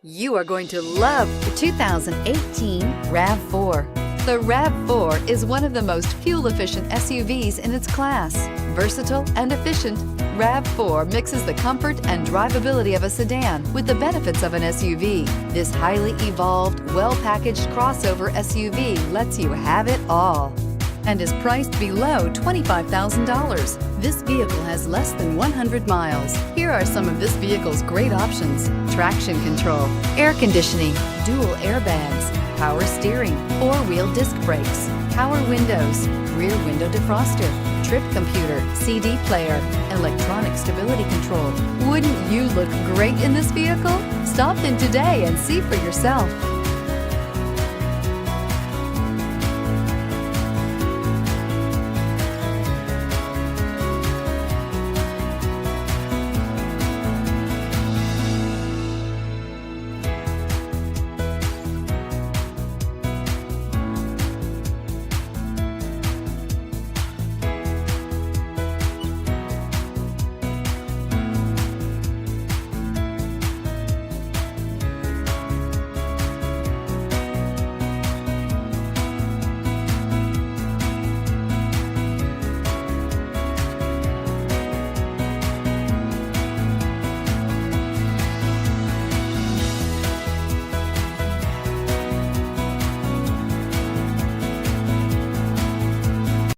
You are going to love the 2018 RAV4. The RAV4 is one of the most fuel-efficient SUVs in its class. Versatile and efficient, RAV4 mixes the comfort and drivability of a sedan with the benefits of an SUV. This highly evolved, well-packaged crossover SUV lets you have it all and is priced below $25,000. This vehicle has less than 100 miles. Here are some of this vehicle's great options: traction control, air conditioning, dual airbags, power steering, four-wheel disc brakes, power windows, rear window defroster, trip computer, CD player, electronic stability control. Wouldn't you look great in this vehicle? Stop in today and see for yourself.